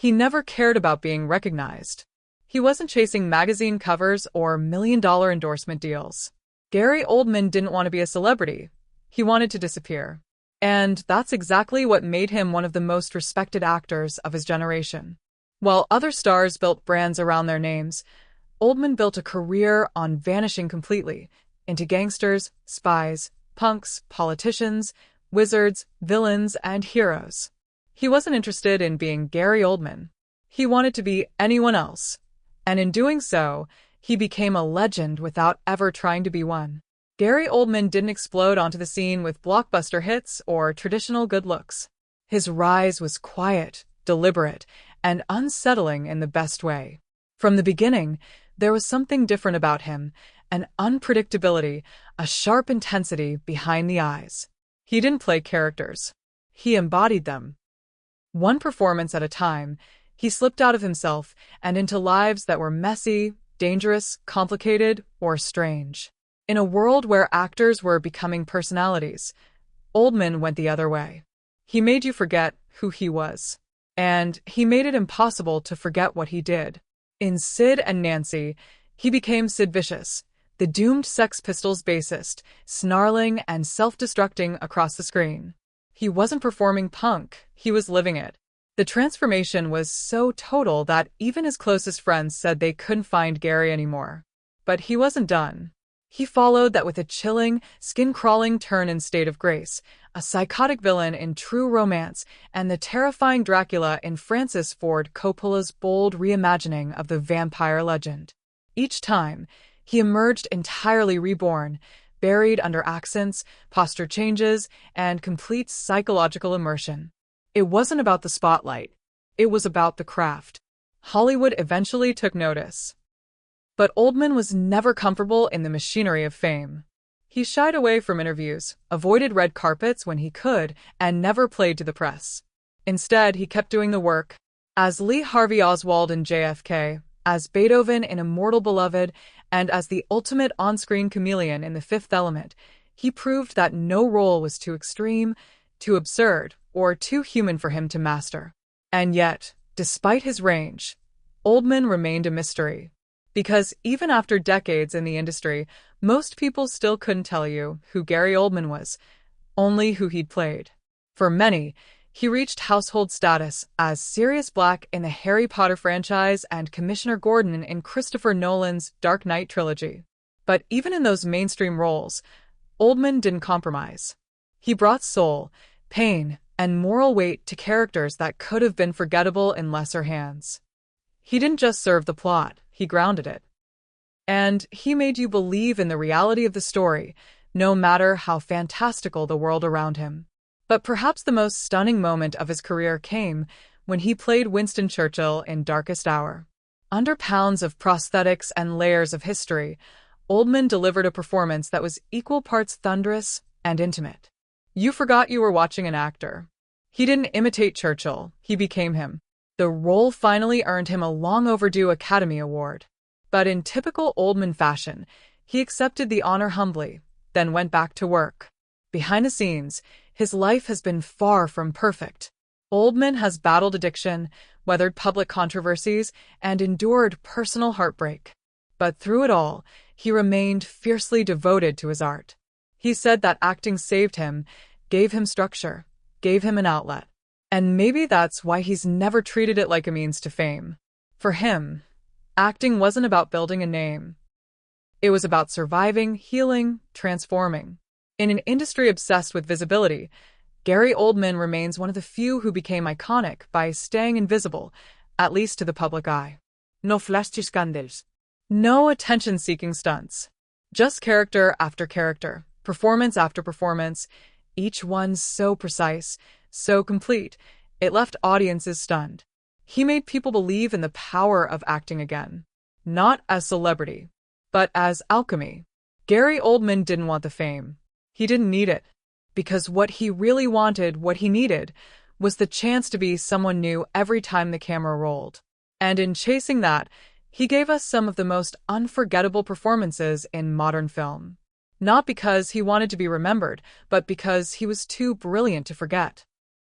He never cared about being recognized. He wasn't chasing magazine covers or million-dollar endorsement deals. Gary Oldman didn't want to be a celebrity. He wanted to disappear. And that's exactly what made him one of the most respected actors of his generation. While other stars built brands around their names, Oldman built a career on vanishing completely into gangsters, spies, punks, politicians, wizards, villains, and heroes. He wasn't interested in being Gary Oldman. He wanted to be anyone else. And in doing so, he became a legend without ever trying to be one. Gary Oldman didn't explode onto the scene with blockbuster hits or traditional good looks. His rise was quiet, deliberate, and unsettling in the best way. From the beginning, there was something different about him, an unpredictability, a sharp intensity behind the eyes. He didn't play characters. He embodied them. One performance at a time, he slipped out of himself and into lives that were messy, dangerous, complicated, or strange. In a world where actors were becoming personalities, Oldman went the other way. He made you forget who he was. And he made it impossible to forget what he did. In Sid and Nancy, he became Sid Vicious, the doomed Sex Pistols bassist, snarling and self-destructing across the screen. He wasn't performing punk, he was living it. The transformation was so total that even his closest friends said they couldn't find Gary anymore. But he wasn't done. He followed that with a chilling, skin-crawling turn in State of Grace, a psychotic villain in True Romance, and the terrifying Dracula in Francis Ford Coppola's bold reimagining of the vampire legend. Each time, he emerged entirely reborn, buried under accents, posture changes, and complete psychological immersion. It wasn't about the spotlight. It was about the craft. Hollywood eventually took notice. But Oldman was never comfortable in the machinery of fame. He shied away from interviews, avoided red carpets when he could, and never played to the press. Instead, he kept doing the work. As Lee Harvey Oswald in JFK, as Beethoven in Immortal Beloved, and as the ultimate on-screen chameleon in The Fifth Element, he proved that no role was too extreme, too absurd, or too human for him to master. And yet, despite his range, Oldman remained a mystery. Because even after decades in the industry, most people still couldn't tell you who Gary Oldman was, only who he'd played. For many, he reached household status as Sirius Black in the Harry Potter franchise and Commissioner Gordon in Christopher Nolan's Dark Knight trilogy. But even in those mainstream roles, Oldman didn't compromise. He brought soul, pain, and moral weight to characters that could have been forgettable in lesser hands. He didn't just serve the plot, he grounded it. And he made you believe in the reality of the story, no matter how fantastical the world around him. But perhaps the most stunning moment of his career came when he played Winston Churchill in Darkest Hour. Under pounds of prosthetics and layers of history, Oldman delivered a performance that was equal parts thunderous and intimate. You forgot you were watching an actor. He didn't imitate Churchill, he became him. The role finally earned him a long-overdue Academy Award. But in typical Oldman fashion, he accepted the honor humbly, then went back to work. Behind the scenes, his life has been far from perfect. Oldman has battled addiction, weathered public controversies, and endured personal heartbreak. But through it all, he remained fiercely devoted to his art. He said that acting saved him, gave him structure, gave him an outlet. And maybe that's why he's never treated it like a means to fame. For him, acting wasn't about building a name. It was about surviving, healing, transforming. In an industry obsessed with visibility, Gary Oldman remains one of the few who became iconic by staying invisible, at least to the public eye. No flashy scandals. No attention-seeking stunts. Just character after character, performance after performance, each one so precise, so complete, it left audiences stunned. He made people believe in the power of acting again. Not as celebrity, but as alchemy. Gary Oldman didn't want the fame. He didn't need it. Because what he really wanted, what he needed, was the chance to be someone new every time the camera rolled. And in chasing that, he gave us some of the most unforgettable performances in modern film. Not because he wanted to be remembered, but because he was too brilliant to forget.